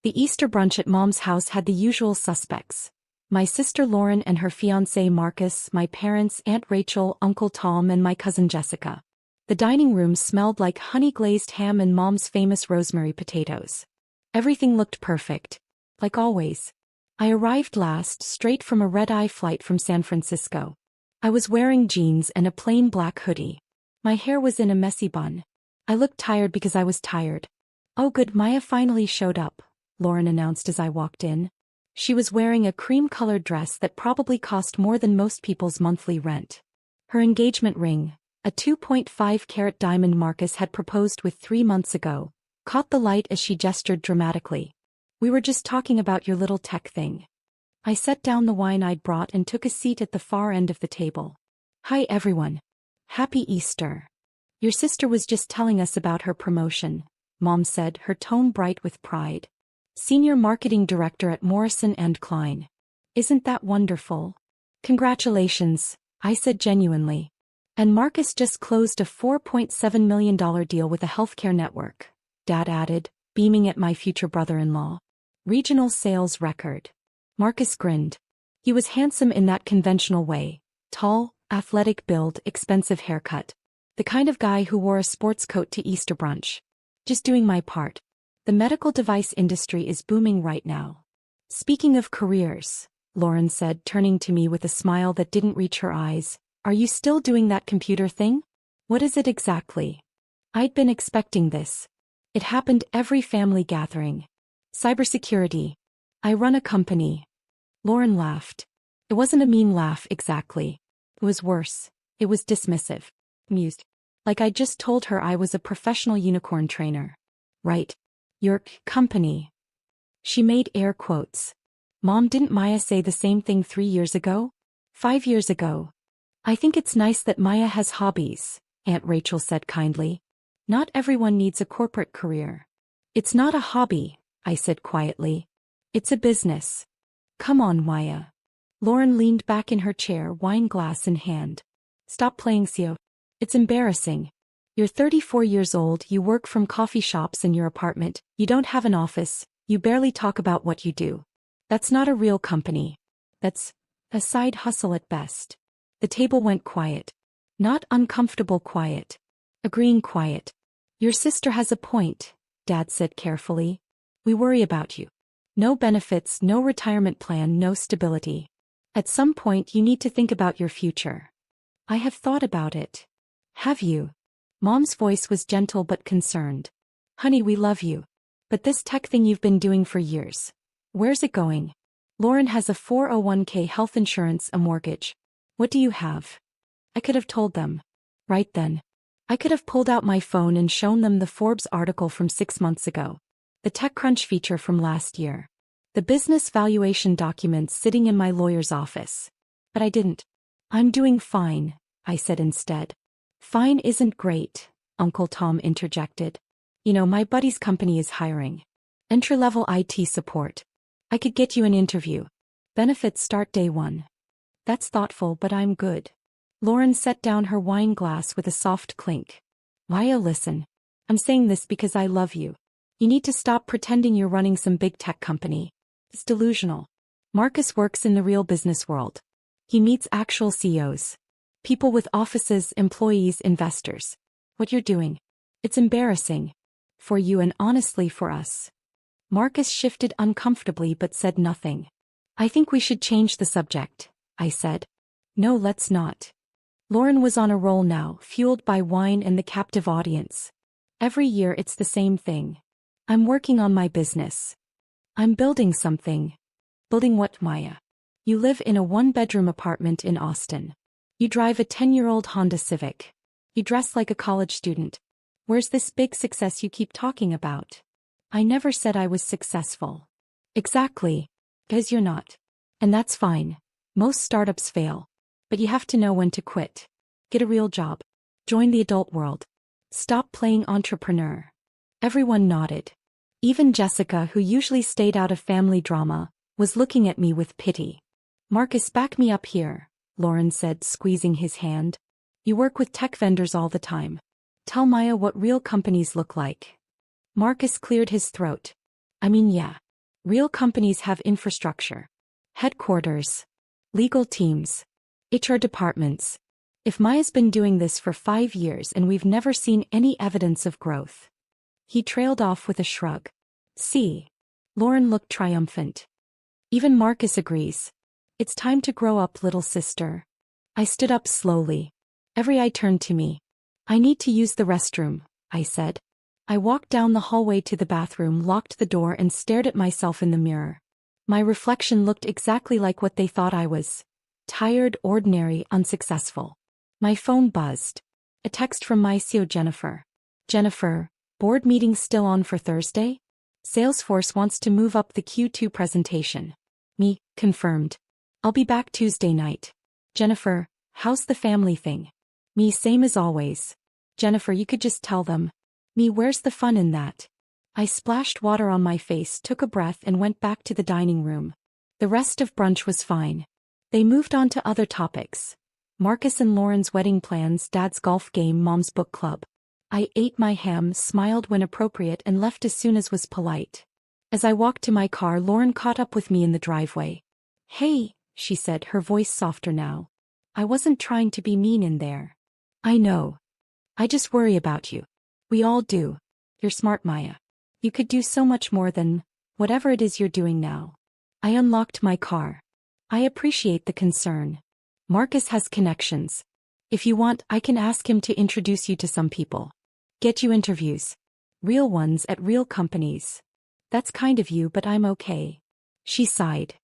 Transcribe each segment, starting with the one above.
The Easter brunch at Mom's house had the usual suspects. My sister Lauren and her fiancé Marcus, my parents, Aunt Rachel, Uncle Tom, and my cousin Jessica. The dining room smelled like honey-glazed ham and Mom's famous rosemary potatoes. Everything looked perfect. Like always. I arrived last, straight from a red-eye flight from San Francisco. I was wearing jeans and a plain black hoodie. My hair was in a messy bun. I looked tired because I was tired. "Oh good, Maya finally showed up," Lauren announced as I walked in. She was wearing a cream-colored dress that probably cost more than most people's monthly rent. Her engagement ring, a 2.5-carat diamond Marcus had proposed with 3 months ago, caught the light as she gestured dramatically. "We were just talking about your little tech thing." I set down the wine I'd brought and took a seat at the far end of the table. "Hi everyone. Happy Easter. Your sister was just telling us about her promotion," Mom said, her tone bright with pride. "Senior Marketing Director at Morrison & Klein. Isn't that wonderful?" "Congratulations," I said genuinely. "And Marcus just closed a $4.7 million deal with a healthcare network," Dad added, beaming at my future brother-in-law. "Regional sales record." Marcus grinned. He was handsome in that conventional way. Tall, athletic build, expensive haircut. The kind of guy who wore a sports coat to Easter brunch. "Just doing my part. The medical device industry is booming right now." "Speaking of careers," Lauren said, turning to me with a smile that didn't reach her eyes, "are you still doing that computer thing?" "What is it exactly?" I'd been expecting this. It happened every family gathering. "Cybersecurity. I run a company." Lauren laughed. It wasn't a mean laugh exactly. It was worse. It was dismissive. Amused. Like I'd just told her I was a professional unicorn trainer. "Right. Your company." She made air quotes. "Mom, didn't Maya say the same thing 3 years ago? 5 years ago?" "I think it's nice that Maya has hobbies," Aunt Rachel said kindly. "Not everyone needs a corporate career." "It's not a hobby," I said quietly. "It's a business." "Come on, Maya." Lauren leaned back in her chair, wine glass in hand. "Stop playing CEO. It's embarrassing. You're 34 years old, you work from coffee shops in your apartment, you don't have an office, you barely talk about what you do. That's not a real company. That's a side hustle at best." The table went quiet. Not uncomfortable quiet. Agreeing quiet. "Your sister has a point," Dad said carefully. "We worry about you. No benefits, no retirement plan, no stability. At some point you need to think about your future." "I have thought about it." "Have you?" Mom's voice was gentle but concerned. "Honey, we love you. But this tech thing you've been doing for years. Where's it going? Lauren has a 401k, health insurance, a mortgage. What do you have?" I could have told them. Right then. I could have pulled out my phone and shown them the Forbes article from 6 months ago. The TechCrunch feature from last year. The business valuation documents sitting in my lawyer's office. But I didn't. "I'm doing fine," I said instead. "Fine isn't great," Uncle Tom interjected. "You know, my buddy's company is hiring. Entry-level IT support. I could get you an interview. Benefits start day 1. "That's thoughtful, but I'm good." Lauren set down her wine glass with a soft clink. "Maya, listen. I'm saying this because I love you. You need to stop pretending you're running some big tech company. It's delusional. Marcus works in the real business world. He meets actual CEOs. People with offices, employees, investors. What you're doing. It's embarrassing. For you and honestly for us." Marcus shifted uncomfortably but said nothing. "I think we should change the subject," I said. "No, let's not." Lauren was on a roll now, fueled by wine and the captive audience. "Every year it's the same thing. I'm working on my business. I'm building something." "Building what, Maya?" "You live in a 1-bedroom apartment in Austin. You drive a 10-year-old Honda Civic. You dress like a college student. Where's this big success you keep talking about?" "I never said I was successful." "Exactly. Because you're not. And that's fine. Most startups fail. But you have to know when to quit. Get a real job. Join the adult world. Stop playing entrepreneur." Everyone nodded. Even Jessica, who usually stayed out of family drama, was looking at me with pity. "Marcus, back me up here," Lauren said, squeezing his hand. "You work with tech vendors all the time. Tell Maya what real companies look like." Marcus cleared his throat. "I mean, yeah. Real companies have infrastructure, headquarters, legal teams, HR departments. If Maya's been doing this for 5 years and we've never seen any evidence of growth. He trailed off with a shrug. See. Lauren looked triumphant. Even Marcus agrees. It's time to grow up, little sister. I stood up slowly. Every eye turned to me. I need to use the restroom, I said. I walked down the hallway to the bathroom, locked the door and stared at myself in the mirror. My reflection looked exactly like what they thought I was. Tired, ordinary, unsuccessful. My phone buzzed. A text from my CEO Jennifer. Jennifer, board meeting still on for Thursday? Salesforce wants to move up the Q2 presentation. Me, confirmed. I'll be back Tuesday night. Jennifer, how's the family thing? Me, same as always. Jennifer, you could just tell them. Me, where's the fun in that? I splashed water on my face, took a breath and went back to the dining room. The rest of brunch was fine. They moved on to other topics. Marcus and Lauren's wedding plans, Dad's golf game, Mom's book club. I ate my ham, smiled when appropriate and left as soon as was polite. As I walked to my car, Lauren caught up with me in the driveway. Hey, she said, her voice softer now. I wasn't trying to be mean in there. I know. I just worry about you. We all do. You're smart, Maya. You could do so much more than whatever it is you're doing now. I unlocked my car. I appreciate the concern. Marcus has connections. If you want, I can ask him to introduce you to some people. Get you interviews. Real ones at real companies. That's kind of you, but I'm okay. She sighed.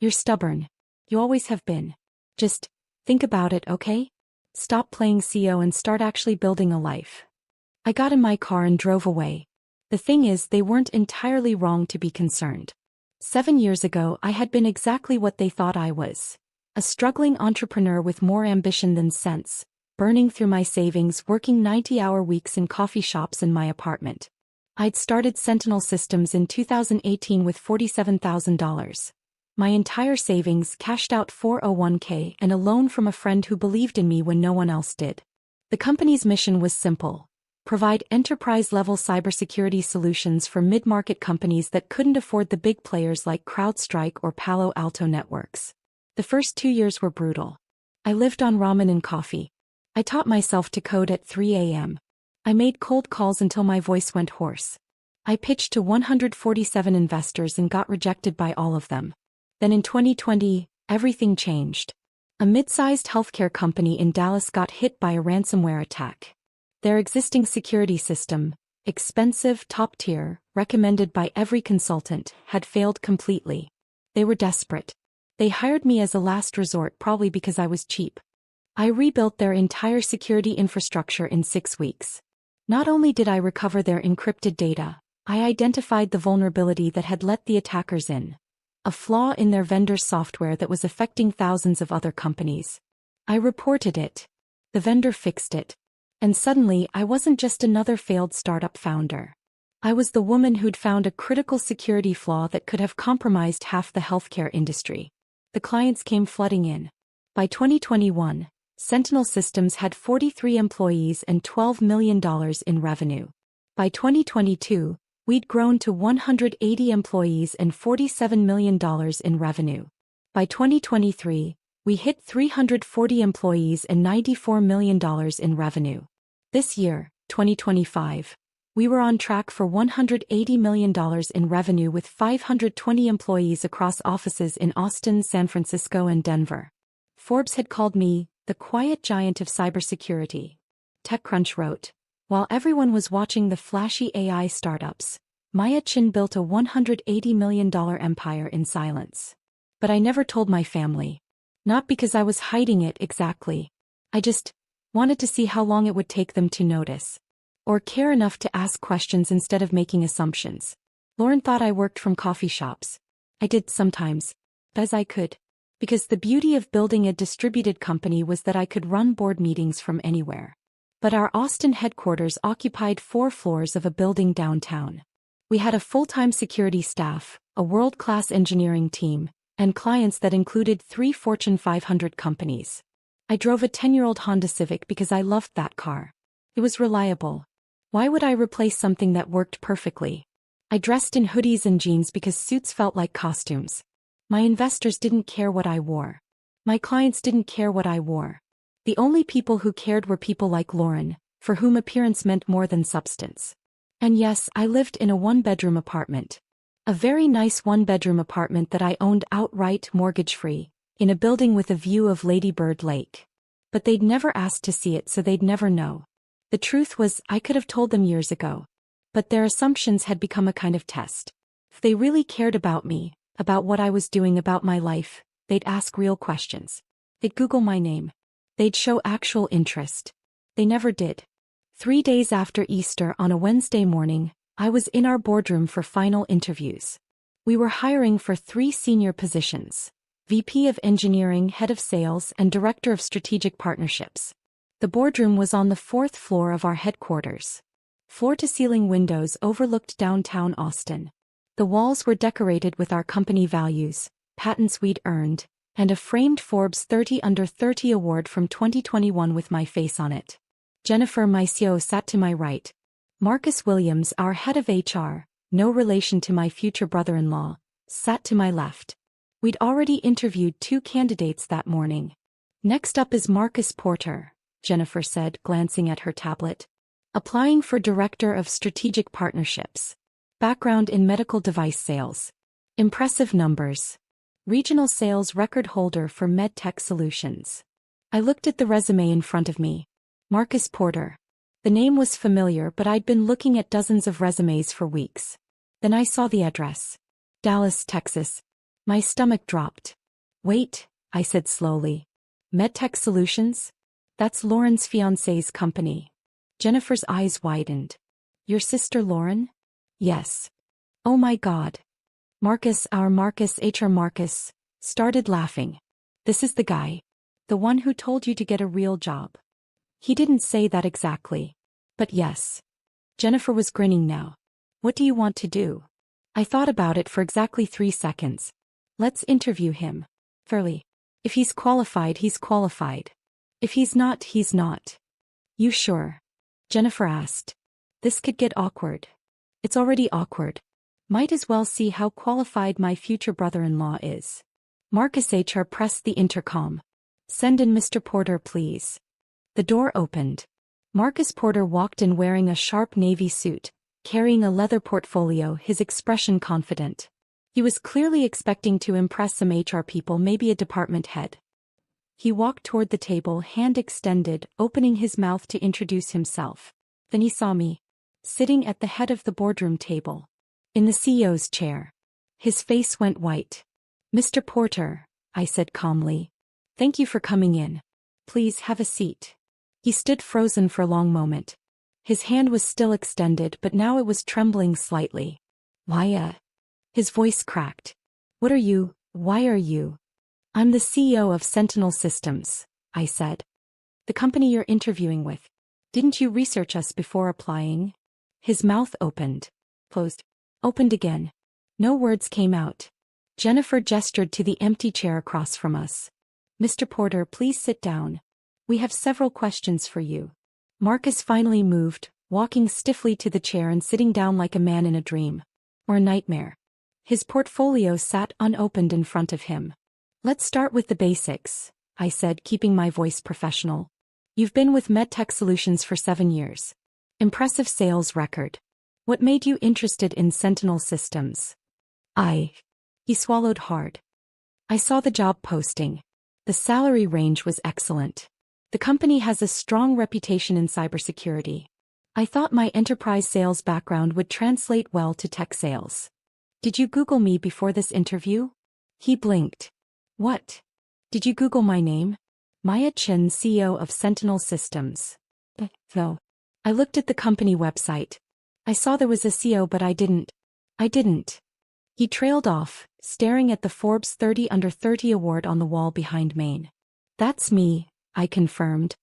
You're stubborn. You always have been. Just think about it, okay? Stop playing CEO and start actually building a life. I got in my car and drove away. The thing is, they weren't entirely wrong to be concerned. 7 years ago, I had been exactly what they thought I was. A struggling entrepreneur with more ambition than sense, burning through my savings, working 90-hour weeks in coffee shops in my apartment. I'd started Sentinel Systems in 2018 with $47,000. My entire savings, cashed out 401k and a loan from a friend who believed in me when no one else did. The company's mission was simple. Provide enterprise-level cybersecurity solutions for mid-market companies that couldn't afford the big players like CrowdStrike or Palo Alto Networks. The first 2 years were brutal. I lived on ramen and coffee. I taught myself to code at 3 a.m. I made cold calls until my voice went hoarse. I pitched to 147 investors and got rejected by all of them. Then in 2020, everything changed. A mid-sized healthcare company in Dallas got hit by a ransomware attack. Their existing security system, expensive, top-tier, recommended by every consultant, had failed completely. They were desperate. They hired me as a last resort, probably because I was cheap. I rebuilt their entire security infrastructure in 6 weeks. Not only did I recover their encrypted data, I identified the vulnerability that had let the attackers in. A flaw in their vendor's software that was affecting thousands of other companies. I reported it. The vendor fixed it. And suddenly, I wasn't just another failed startup founder. I was the woman who'd found a critical security flaw that could have compromised half the healthcare industry. The clients came flooding in. By 2021, Sentinel Systems had 43 employees and $12 million in revenue. By 2022, we'd grown to 180 employees and $47 million in revenue. By 2023, we hit 340 employees and $94 million in revenue. This year, 2025, we were on track for $180 million in revenue with 520 employees across offices in Austin, San Francisco, and Denver. Forbes had called me the quiet giant of cybersecurity. TechCrunch wrote, while everyone was watching the flashy AI startups, Maya Chin built a $180 million empire in silence. But I never told my family. Not because I was hiding it exactly. I just wanted to see how long it would take them to notice. Or care enough to ask questions instead of making assumptions. Lauren thought I worked from coffee shops. I did sometimes, as I could. Because the beauty of building a distributed company was that I could run board meetings from anywhere. But our Austin headquarters occupied 4 floors of a building downtown. We had a full-time security staff, a world-class engineering team, and clients that included 3 Fortune 500 companies. I drove a 10-year-old Honda Civic because I loved that car. It was reliable. Why would I replace something that worked perfectly? I dressed in hoodies and jeans because suits felt like costumes. My investors didn't care what I wore. My clients didn't care what I wore. The only people who cared were people like Lauren, for whom appearance meant more than substance. And yes, I lived in a one-bedroom apartment. A very nice one-bedroom apartment that I owned outright mortgage-free, in a building with a view of Lady Bird Lake. But they'd never asked to see it, so they'd never know. The truth was, I could have told them years ago. But their assumptions had become a kind of test. If they really cared about me, about what I was doing, about my life, they'd ask real questions. They'd Google my name. They'd show actual interest. They never did. 3 days after Easter, on a Wednesday morning, I was in our boardroom for final interviews. We were hiring for 3 senior positions: VP of Engineering, Head of Sales, and Director of Strategic Partnerships. The boardroom was on the 4th floor of our headquarters. Floor-to-ceiling windows overlooked downtown Austin. The walls were decorated with our company values, patents we'd earned, and a framed Forbes 30 Under 30 award from 2021 with my face on it. Jennifer, my CEO, sat to my right. Marcus Williams, our head of HR, no relation to my future brother-in-law, sat to my left. We'd already interviewed 2 candidates that morning. Next up is Marcus Porter, Jennifer said, glancing at her tablet. Applying for Director of Strategic Partnerships. Background in medical device sales. Impressive numbers. Regional sales record holder for MedTech Solutions. I looked at the resume in front of me. Marcus Porter. The name was familiar, but I'd been looking at dozens of resumes for weeks. Then I saw the address. Dallas, Texas. My stomach dropped. Wait, I said slowly. MedTech Solutions? That's Lauren's fiancé's company. Jennifer's eyes widened. Your sister Lauren? Yes. Oh my God. Marcus, our Marcus, HR Marcus, started laughing. This is the guy. The one who told you to get a real job. He didn't say that exactly. But yes. Jennifer was grinning now. What do you want to do? I thought about it for exactly 3 seconds. Let's interview him. Fairly. If he's qualified, he's qualified. If he's not, he's not. You sure? Jennifer asked. This could get awkward. It's already awkward. Might as well see how qualified my future brother-in-law is. Marcus HR pressed the intercom. Send in Mr. Porter, please. The door opened. Marcus Porter walked in wearing a sharp navy suit, carrying a leather portfolio, his expression confident. He was clearly expecting to impress some HR people, maybe a department head. He walked toward the table, hand extended, opening his mouth to introduce himself. Then he saw me, sitting at the head of the boardroom table, in the CEO's chair. His face went white. Mr. Porter, I said calmly. Thank you for coming in. Please have a seat. He stood frozen for a long moment. His hand was still extended, but now it was trembling slightly. Why, His voice cracked. What are you? Why are you? I'm the CEO of Sentinel Systems, I said. The company you're interviewing with. Didn't you research us before applying? His mouth opened. Closed. Opened again. No words came out. Jennifer gestured to the empty chair across from us. Mr. Porter, please sit down. We have several questions for you. Marcus finally moved, walking stiffly to the chair and sitting down like a man in a dream. Or a nightmare. His portfolio sat unopened in front of him. Let's start with the basics, I said, keeping my voice professional. You've been with MedTech Solutions for 7 years. Impressive sales record. What made you interested in Sentinel Systems? He swallowed hard. I saw the job posting. The salary range was excellent. The company has a strong reputation in cybersecurity. I thought my enterprise sales background would translate well to tech sales. Did you Google me before this interview? He blinked. What? Did you Google my name? Maya Chen, CEO of Sentinel Systems. No. I looked at the company website. I saw there was a CEO, but I didn't. He trailed off, staring at the Forbes 30 Under 30 award on the wall behind Maine. That's me, I confirmed.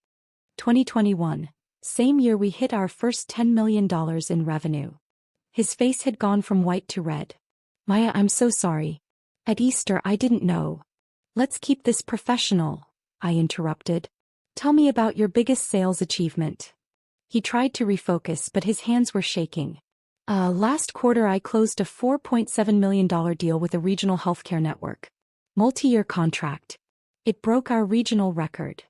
2021. Same year we hit our first $10 million in revenue. His face had gone from white to red. Maya, I'm so sorry. At Easter I didn't know. Let's keep this professional, I interrupted. Tell me about your biggest sales achievement. He tried to refocus, but his hands were shaking. Last quarter I closed a $4.7 million deal with a regional healthcare network. Multi-year contract. It broke our regional record.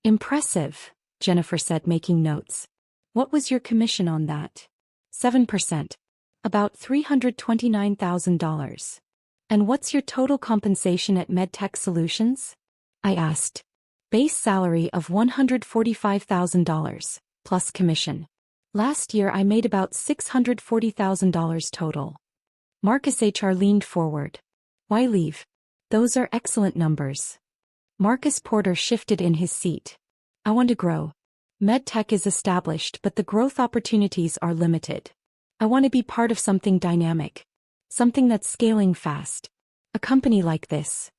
Impressive, Jennifer said, making notes. What was your commission on that? 7%. About $329,000. And what's your total compensation at MedTech Solutions? I asked. Base salary of $145,000, plus commission. Last year I made about $640,000 total. Marcus HR leaned forward. Why leave? Those are excellent numbers. Marcus Porter shifted in his seat. I want to grow. MedTech is established, but the growth opportunities are limited. I want to be part of something dynamic. Something that's scaling fast. A company like this.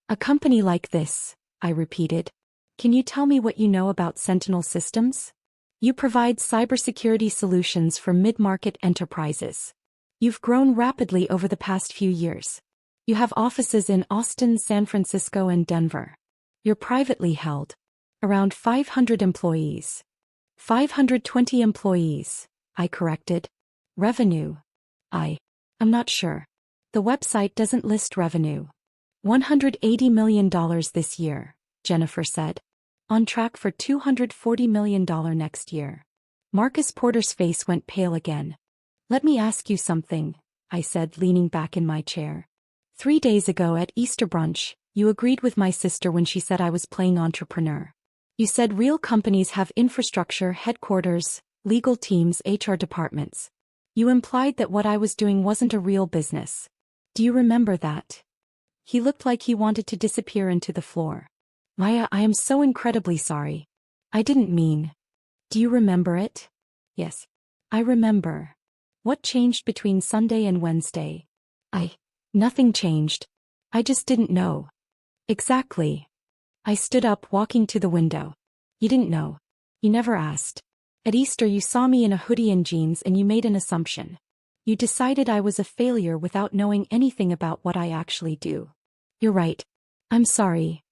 A company like this, I repeated. Can you tell me what you know about Sentinel Systems? You provide cybersecurity solutions for mid-market enterprises. You've grown rapidly over the past few years. You have offices in Austin, San Francisco, and Denver. You're privately held. Around 500 employees. 520 employees, I corrected. Revenue? I'm not sure. The website doesn't list revenue. $180 million this year, Jennifer said. On track for $240 million next year. Marcus Porter's face went pale again. Let me ask you something, I said, leaning back in my chair. 3 days ago at Easter brunch, you agreed with my sister when she said I was playing entrepreneur. You said real companies have infrastructure, headquarters, legal teams, HR departments. You implied that what I was doing wasn't a real business. Do you remember that? He looked like he wanted to disappear into the floor. Maya, I am so incredibly sorry. I didn't mean. Do you remember it? Yes. I remember. What changed between Sunday and Wednesday? Nothing changed. I just didn't know. Exactly. I stood up, walking to the window. You didn't know. You never asked. At Easter you saw me in a hoodie and jeans and you made an assumption. You decided I was a failure without knowing anything about what I actually do. You're right. I'm sorry.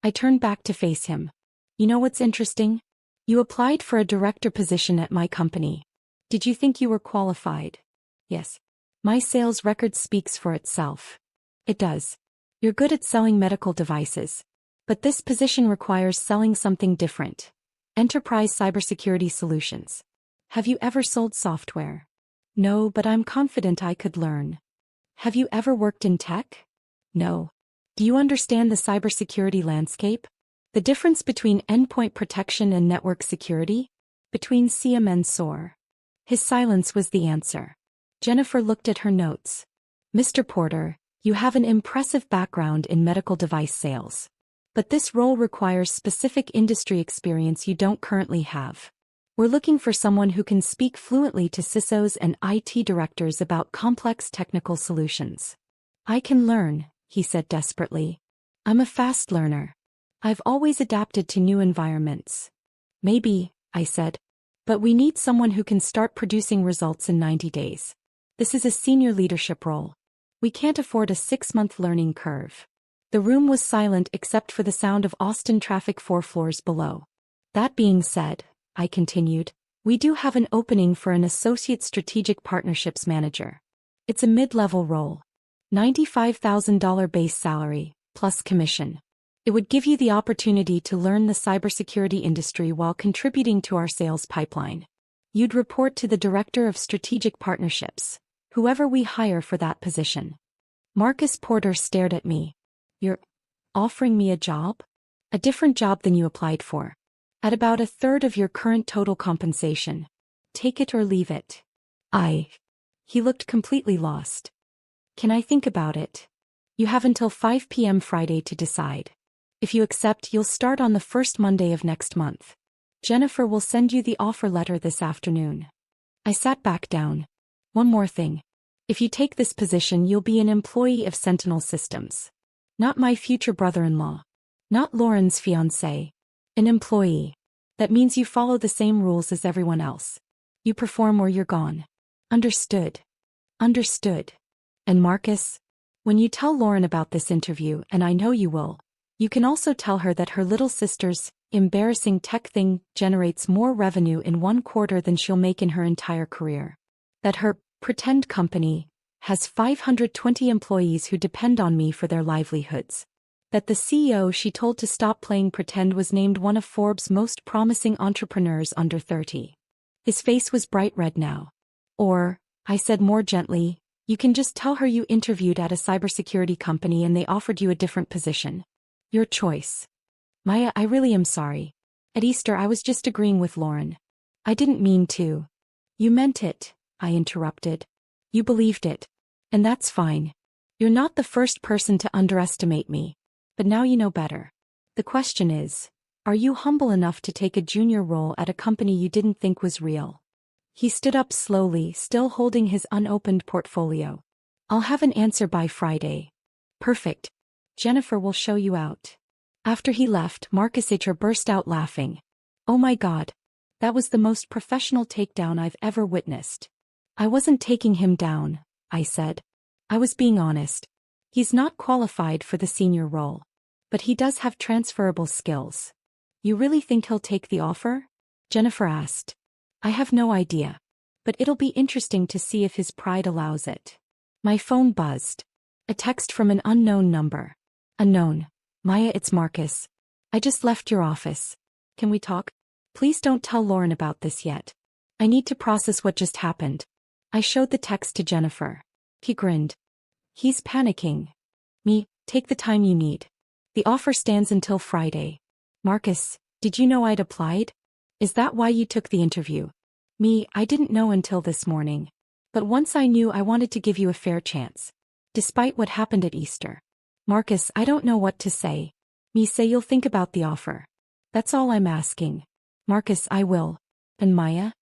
I turned back to face him. You know what's interesting? You applied for a director position at my company. Did you think you were qualified? Yes. My sales record speaks for itself. It does. You're good at selling medical devices. But this position requires selling something different. Enterprise cybersecurity solutions. Have you ever sold software? No, but I'm confident I could learn. Have you ever worked in tech? No. Do you understand the cybersecurity landscape? The difference between endpoint protection and network security? Between CM and SOAR? His silence was the answer. Jennifer looked at her notes. Mr. Porter, you have an impressive background in medical device sales. But this role requires specific industry experience you don't currently have. We're looking for someone who can speak fluently to CISOs and IT directors about complex technical solutions. I can learn, he said desperately. I'm a fast learner. I've always adapted to new environments. Maybe, I said. But we need someone who can start producing results in 90 days. This is a senior leadership role. We can't afford a 6-month learning curve. The room was silent except for the sound of Austin traffic 4 floors below. That being said, I continued, we do have an opening for an associate strategic partnerships manager. It's a mid-level role. $95,000 base salary, plus commission. It would give you the opportunity to learn the cybersecurity industry while contributing to our sales pipeline. You'd report to the Director of Strategic Partnerships, whoever we hire for that position. Marcus Porter stared at me. You're offering me a job? A different job than you applied for. At about 1/3 of your current total compensation. Take it or leave it. He looked completely lost. Can I think about it? You have until 5 p.m. Friday to decide. If you accept, you'll start on the first Monday of next month. Jennifer will send you the offer letter this afternoon. I sat back down. One more thing. If you take this position, you'll be an employee of Sentinel Systems. Not my future brother-in-law. Not Lauren's fiancé. An employee. That means you follow the same rules as everyone else. You perform or you're gone. Understood. Understood. And Marcus? When you tell Lauren about this interview, and I know you will, you can also tell her that her little sister's embarrassing tech thing generates more revenue in 1 quarter than she'll make in her entire career. That her Pretend company. Has 520 employees who depend on me for their livelihoods. That the CEO she told to stop playing pretend was named one of Forbes' most promising entrepreneurs under 30. His face was bright red now. Or, I said more gently, you can just tell her you interviewed at a cybersecurity company and they offered you a different position. Your choice. Maya, I really am sorry. At Easter I was just agreeing with Lauren. I didn't mean to. You meant it, I interrupted. You believed it. And that's fine. You're not the first person to underestimate me. But now you know better. The question is, are you humble enough to take a junior role at a company you didn't think was real? He stood up slowly, still holding his unopened portfolio. I'll have an answer by Friday. Perfect. Jennifer will show you out. After he left, Marcus HR burst out laughing. Oh my God. That was the most professional takedown I've ever witnessed. I wasn't taking him down, I said. I was being honest. He's not qualified for the senior role. But he does have transferable skills. You really think he'll take the offer? Jennifer asked. I have no idea. But it'll be interesting to see if his pride allows it. My phone buzzed. A text from an unknown number. Unknown. Maya, it's Marcus. I just left your office. Can we talk? Please don't tell Lauren about this yet. I need to process what just happened. I showed the text to Jennifer. He grinned. He's panicking. Me, take the time you need. The offer stands until Friday. Marcus, did you know I'd applied? Is that why you took the interview? Me, I didn't know until this morning. But once I knew, I wanted to give you a fair chance. Despite what happened at Easter. Marcus, I don't know what to say. Me, say you'll think about the offer. That's all I'm asking. Marcus, I will. And Maya?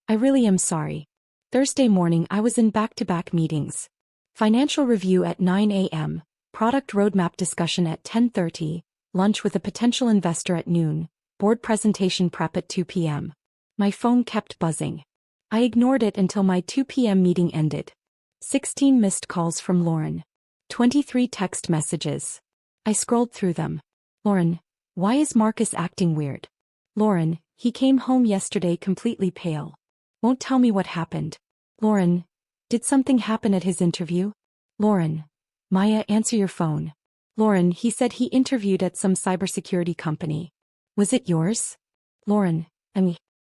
I really am sorry. Thursday morning I was in back-to-back meetings. Financial review at 9 a.m., product roadmap discussion at 10:30, lunch with a potential investor at noon, board presentation prep at 2 p.m. My phone kept buzzing. I ignored it until my 2 p.m. meeting ended. 16 missed calls from Lauren. 23 text messages. I scrolled through them. Lauren, why is Marcus acting weird? Lauren, he came home yesterday completely pale. Won't tell me what happened. Lauren, did something happen at his interview? Lauren, Maya, answer your phone. Lauren, he said he interviewed at some cybersecurity company. Was it yours? Lauren,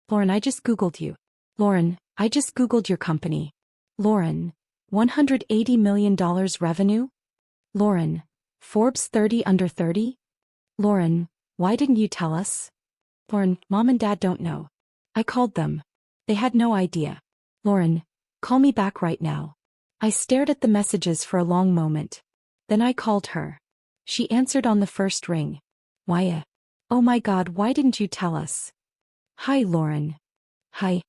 Lauren, I just Googled you. Lauren, I just Googled your company. Lauren, $180 million revenue? Lauren, Forbes 30 under 30? Lauren, why didn't you tell us? Lauren, Mom and Dad don't know. I called them. They had no idea. Lauren, call me back right now. I stared at the messages for a long moment. Then I called her. She answered on the first ring. Maya. Oh my God, why didn't you tell us? Hi, Lauren. Hi.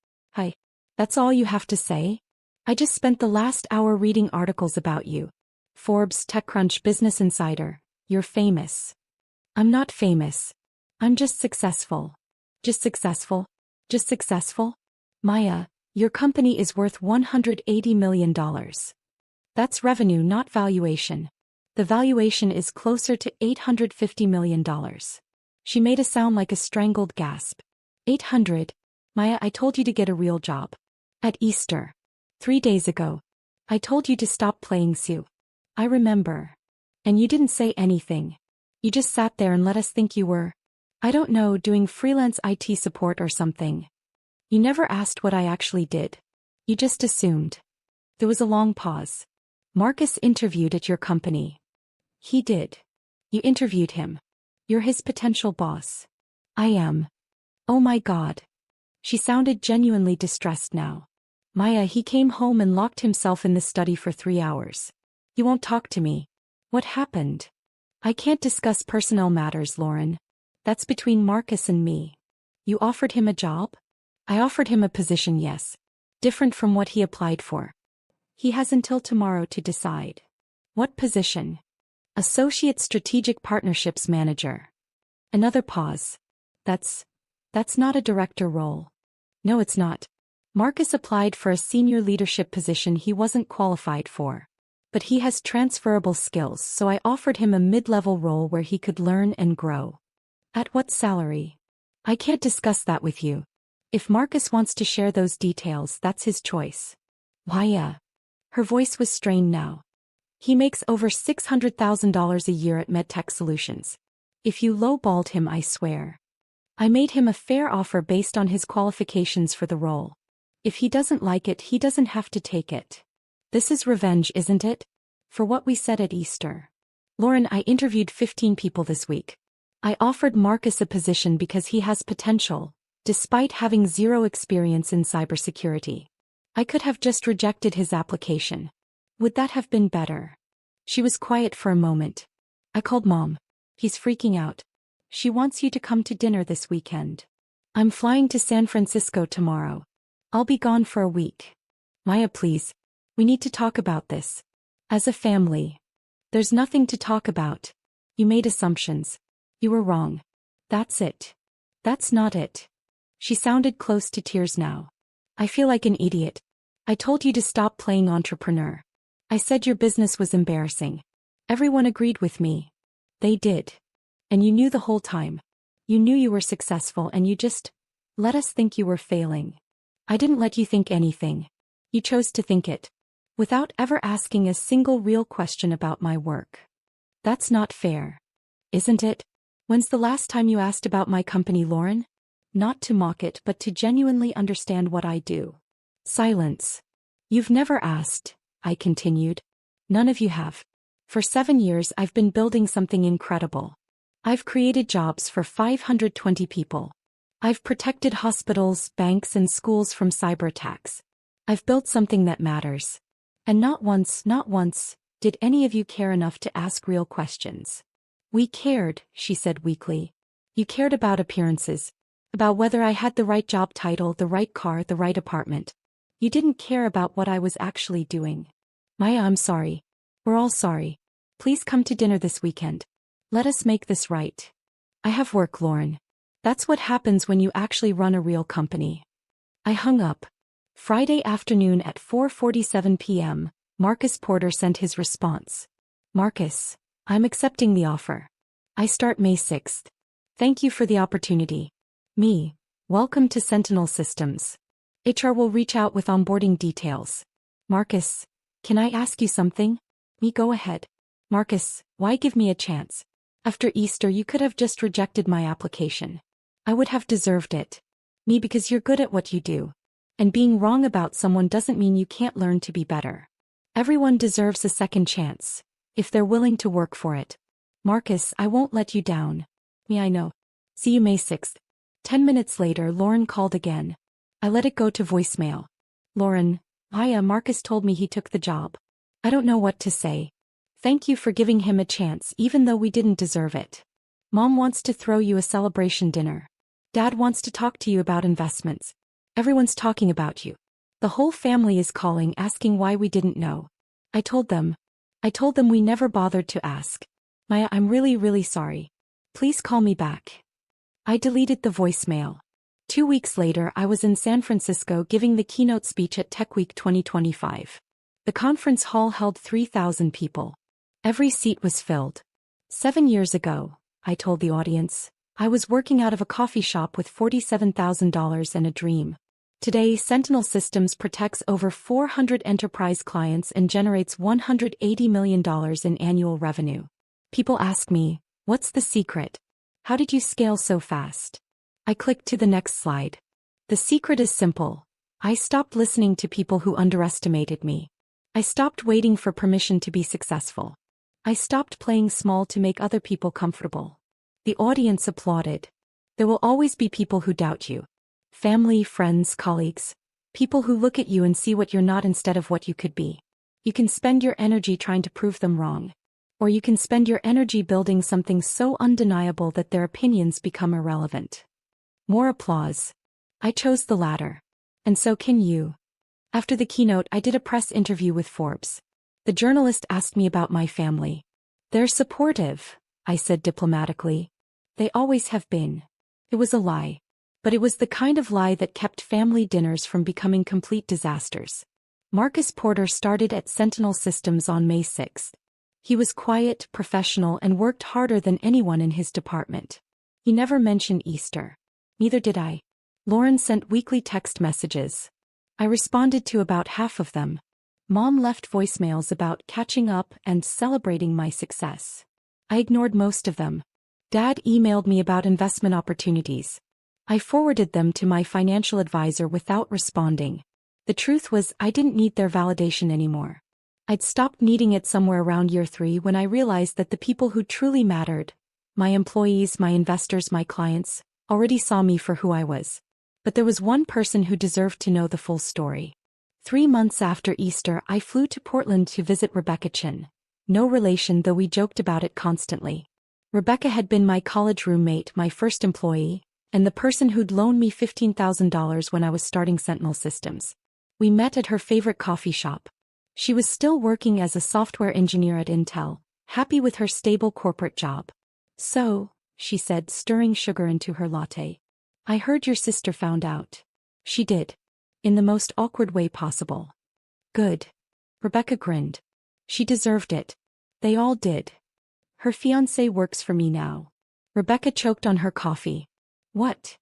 That's all you have to say? I just spent the last hour reading articles about you. Forbes, TechCrunch, Business Insider. You're famous. I'm not famous. I'm just successful. Just successful? Just successful? Maya, your company is worth $180 million. That's revenue, not valuation. The valuation is closer to $850 million. She made a sound like a strangled gasp. 800. Maya, I told you to get a real job. At Easter. 3 days ago. I told you to stop playing Sue. I remember. And you didn't say anything. You just sat there and let us think you were, I don't know, doing freelance IT support or something. You never asked what I actually did. You just assumed. There was a long pause. Marcus interviewed at your company. He did. You interviewed him. You're his potential boss. I am. Oh my God. She sounded genuinely distressed now. Maya, he came home and locked himself in the study for 3 hours. He won't talk to me. What happened? I can't discuss personnel matters, Lauren. That's between Marcus and me. You offered him a job? I offered him a position, yes. Different from what he applied for. He has until tomorrow to decide. What position? Associate Strategic Partnerships Manager. Another pause. That's not a director role. No, it's not. Marcus applied for a senior leadership position he wasn't qualified for. But he has transferable skills, so I offered him a mid-level role where he could learn and grow. At what salary? I can't discuss that with you. If Marcus wants to share those details, that's his choice. Why? Her voice was strained now. He makes over $600,000 a year at MedTech Solutions. If you lowballed him, I swear. I made him a fair offer based on his qualifications for the role. If he doesn't like it, he doesn't have to take it. This is revenge, isn't it? For what we said at Easter. Lauren, I interviewed 15 people this week. I offered Marcus a position because he has potential, despite having zero experience in cybersecurity. I could have just rejected his application. Would that have been better? She was quiet for a moment. I called Mom. He's freaking out. She wants you to come to dinner this weekend. I'm flying to San Francisco tomorrow. I'll be gone for a week. Maya, please. We need to talk about this. As a family. There's nothing to talk about. You made assumptions. You were wrong. That's it. That's not it. She sounded close to tears now. I feel like an idiot. I told you to stop playing entrepreneur. I said your business was embarrassing. Everyone agreed with me. They did. And you knew the whole time. You knew you were successful and you just let us think you were failing. I didn't let you think anything. You chose to think it. Without ever asking a single real question about my work. That's not fair. Isn't it? When's the last time you asked about my company, Lauren? Not to mock it, but to genuinely understand what I do. Silence. You've never asked, I continued. None of you have. For 7 years I've been building something incredible. I've created jobs for 520 people. I've protected hospitals, banks, and schools from cyber attacks. I've built something that matters. And not once, did any of you care enough to ask real questions. We cared, she said weakly. You cared about appearances. About whether I had the right job title, the right car, the right apartment. You didn't care about what I was actually doing. Maya, I'm sorry. We're all sorry. Please come to dinner this weekend. Let us make this right. I have work, Lauren. That's what happens when you actually run a real company. I hung up. Friday afternoon at 4:47 p.m., Marcus Porter sent his response. Marcus, I'm accepting the offer. I start May 6th. Thank you for the opportunity. Me, welcome to Sentinel Systems. HR will reach out with onboarding details. Marcus, can I ask you something? Me, go ahead. Marcus, why give me a chance? After Easter you could have just rejected my application. I would have deserved it. Me, because you're good at what you do. And being wrong about someone doesn't mean you can't learn to be better. Everyone deserves a second chance, if they're willing to work for it. Marcus, I won't let you down. Me, I know. See you May 6th. 10 minutes later, Lauren called again. I let it go to voicemail. Lauren, Marcus told me he took the job. I don't know what to say. Thank you for giving him a chance even though we didn't deserve it. Mom wants to throw you a celebration dinner. Dad wants to talk to you about investments. Everyone's talking about you. The whole family is calling asking why we didn't know. I told them we never bothered to ask. Maya, I'm really sorry. Please call me back. I deleted the voicemail. 2 weeks later I was in San Francisco giving the keynote speech at Tech Week 2025. The conference hall held 3,000 people. Every seat was filled. 7 years ago, I told the audience, I was working out of a coffee shop with $47,000 and a dream. Today, Sentinel Systems protects over 400 enterprise clients and generates $180 million in annual revenue. People ask me, what's the secret? How did you scale so fast? I clicked to the next slide. The secret is simple. I stopped listening to people who underestimated me. I stopped waiting for permission to be successful. I stopped playing small to make other people comfortable. The audience applauded. There will always be people who doubt you. Family, friends, colleagues. People who look at you and see what you're not instead of what you could be. You can spend your energy trying to prove them wrong. Or you can spend your energy building something so undeniable that their opinions become irrelevant. More applause. I chose the latter. And so can you. After the keynote, I did a press interview with Forbes. The journalist asked me about my family. They're supportive, I said diplomatically. They always have been. It was a lie. But it was the kind of lie that kept family dinners from becoming complete disasters. Marcus Porter started at Sentinel Systems on May 6th. He was quiet, professional, and worked harder than anyone in his department. He never mentioned Easter. Neither did I. Lauren sent weekly text messages. I responded to about half of them. Mom left voicemails about catching up and celebrating my success. I ignored most of them. Dad emailed me about investment opportunities. I forwarded them to my financial advisor without responding. The truth was, I didn't need their validation anymore. I'd stopped needing it somewhere around year 3 when I realized that the people who truly mattered, my employees, my investors, my clients, already saw me for who I was. But there was one person who deserved to know the full story. 3 months after Easter, I flew to Portland to visit Rebecca Chin. No relation, though we joked about it constantly. Rebecca had been my college roommate, my first employee, and the person who'd loaned me $15,000 when I was starting Sentinel Systems. We met at her favorite coffee shop. She was still working as a software engineer at Intel, happy with her stable corporate job. "So," she said, stirring sugar into her latte, "I heard your sister found out." "She did. In the most awkward way possible." "Good." Rebecca grinned. "She deserved it. They all did. Her fiancé works for me now." Rebecca choked on her coffee. "What?"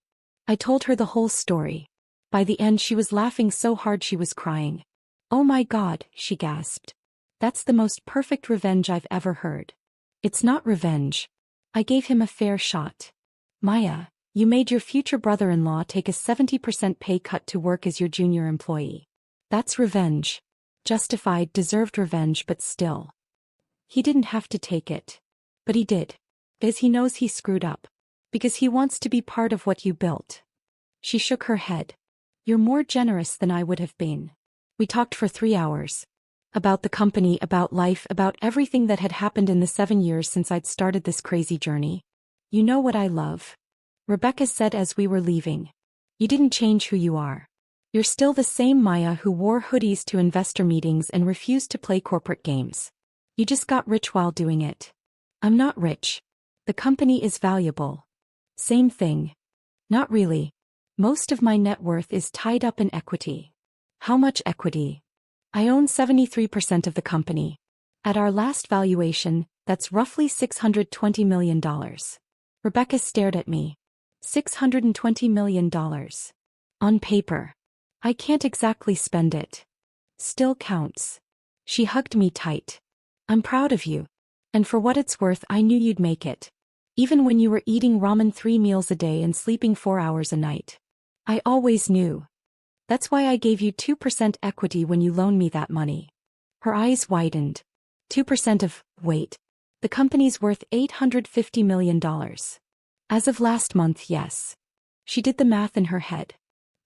I told her the whole story. By the end she was laughing so hard she was crying. "Oh my God," she gasped. "That's the most perfect revenge I've ever heard." "It's not revenge. I gave him a fair shot. Maya, you made your future brother-in-law take a 70% pay cut to work as your junior employee. That's revenge. Justified, deserved revenge, but still. He didn't have to take it. But he did. Because he knows he screwed up. Because he wants to be part of what you built." She shook her head. "You're more generous than I would have been." We talked for 3 hours. About the company, about life, about everything that had happened in the 7 years since I'd started this crazy journey. "You know what I love?" Rebecca said as we were leaving. "You didn't change who you are. You're still the same Maya who wore hoodies to investor meetings and refused to play corporate games. You just got rich while doing it." "I'm not rich. The company is valuable." "Same thing." "Not really. Most of my net worth is tied up in equity." "How much equity?" "I own 73% of the company. At our last valuation, that's roughly $620 million. Rebecca stared at me. $620 million. On paper. I can't exactly spend it. Still counts. She hugged me tight. "I'm proud of you. And for what it's worth, I knew you'd make it. Even when you were eating ramen 3 meals a day and sleeping 4 hours a night. I always knew. That's why I gave you 2% equity when you loaned me that money." Her eyes widened. 2% of, wait. The company's worth $850 million. As of last month, yes. She did the math in her head.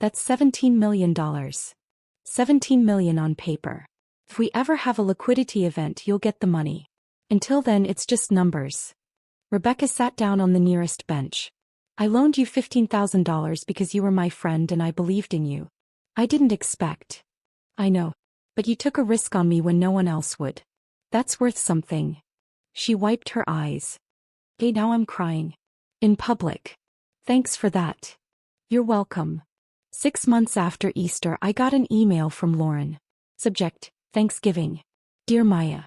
That's $17 million. $17 million on paper. If we ever have a liquidity event, you'll get the money. Until then, it's just numbers. Rebecca sat down on the nearest bench. "I loaned you $15,000 because you were my friend and I believed in you. I didn't expect." "I know. But you took a risk on me when no one else would. That's worth something." She wiped her eyes. "Hey, now I'm crying. In public. Thanks for that." "You're welcome." 6 months after Easter, I got an email from Lauren. Subject: Thanksgiving. "Dear Maya,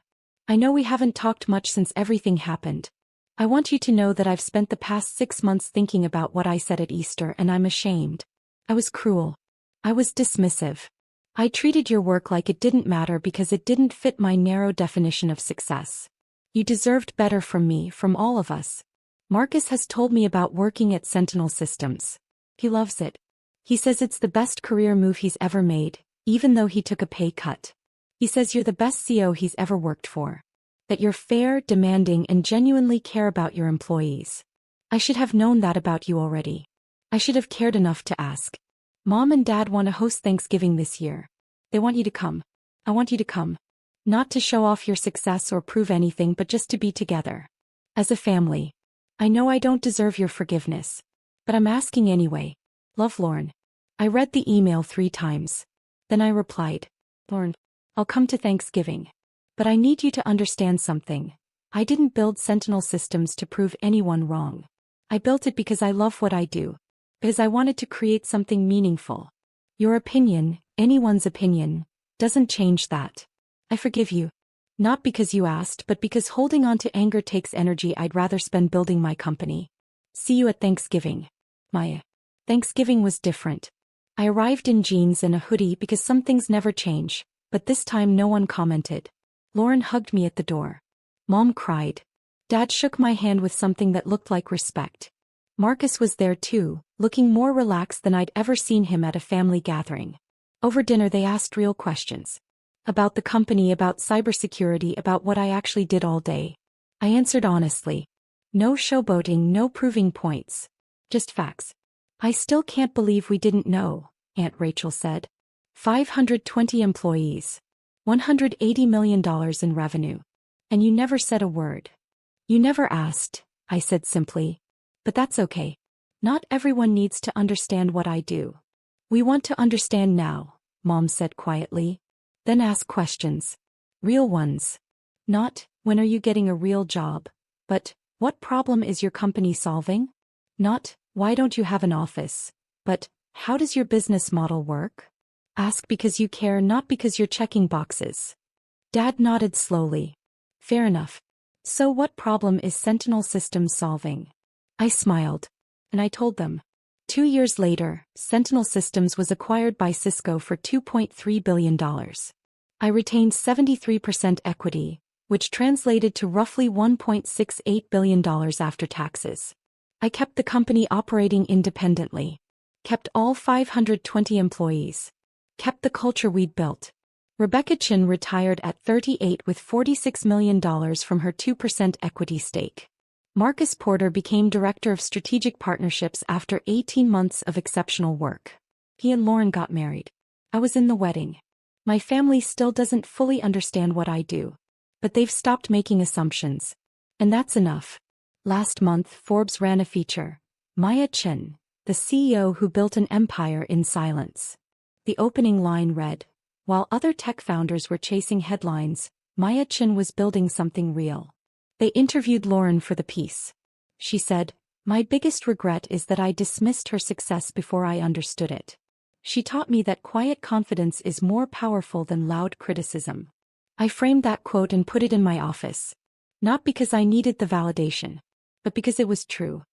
I know we haven't talked much since everything happened. I want you to know that I've spent the past 6 months thinking about what I said at Easter and I'm ashamed. I was cruel. I was dismissive. I treated your work like it didn't matter because it didn't fit my narrow definition of success. You deserved better from me, from all of us. Marcus has told me about working at Sentinel Systems. He loves it. He says it's the best career move he's ever made, even though he took a pay cut. He says you're the best CEO he's ever worked for. That you're fair, demanding, and genuinely care about your employees. I should have known that about you already. I should have cared enough to ask. Mom and Dad want to host Thanksgiving this year. They want you to come. I want you to come. Not to show off your success or prove anything, but just to be together. As a family. I know I don't deserve your forgiveness. But I'm asking anyway. Love, Lauren." I read the email 3 times. Then I replied, "Lauren, I'll come to Thanksgiving. But I need you to understand something. I didn't build Sentinel Systems to prove anyone wrong. I built it because I love what I do. Because I wanted to create something meaningful. Your opinion, anyone's opinion, doesn't change that. I forgive you. Not because you asked, but because holding on to anger takes energy I'd rather spend building my company. See you at Thanksgiving. Maya." Thanksgiving was different. I arrived in jeans and a hoodie because some things never change, but this time no one commented. Lauren hugged me at the door. Mom cried. Dad shook my hand with something that looked like respect. Marcus was there too, looking more relaxed than I'd ever seen him at a family gathering. Over dinner they asked real questions. About the company, about cybersecurity, about what I actually did all day. I answered honestly. No showboating, no proving points. Just facts. I still can't believe we didn't know, Aunt Rachel said. 520 employees. $180 million in revenue. And you never said a word. You never asked, I said simply. But that's okay. Not everyone needs to understand what I do. We want to understand now, Mom said quietly. Then ask questions. Real ones. Not, when are you getting a real job? But, what problem is your company solving? Not, why don't you have an office? But, how does your business model work? Ask because you care, not because you're checking boxes. Dad nodded slowly. Fair enough. So what problem is Sentinel Systems solving? I smiled. And I told them. 2 years later, Sentinel Systems was acquired by Cisco for $2.3 billion. I retained 73% equity, which translated to roughly $1.68 billion after taxes. I kept the company operating independently. Kept all 520 employees. Kept the culture we'd built. Rebecca Chin retired at 38 with $46 million from her 2% equity stake. Marcus Porter became Director of Strategic Partnerships after 18 months of exceptional work. He and Lauren got married. I was in the wedding. My family still doesn't fully understand what I do. But they've stopped making assumptions. And that's enough. Last month, Forbes ran a feature. Maya Chin, the CEO who built an empire in silence. The opening line read, while other tech founders were chasing headlines, Maya Chin was building something real. They interviewed Lauren for the piece. She said, my biggest regret is that I dismissed her success before I understood it. She taught me that quiet confidence is more powerful than loud criticism. I framed that quote and put it in my office. Not because I needed the validation, but because it was true.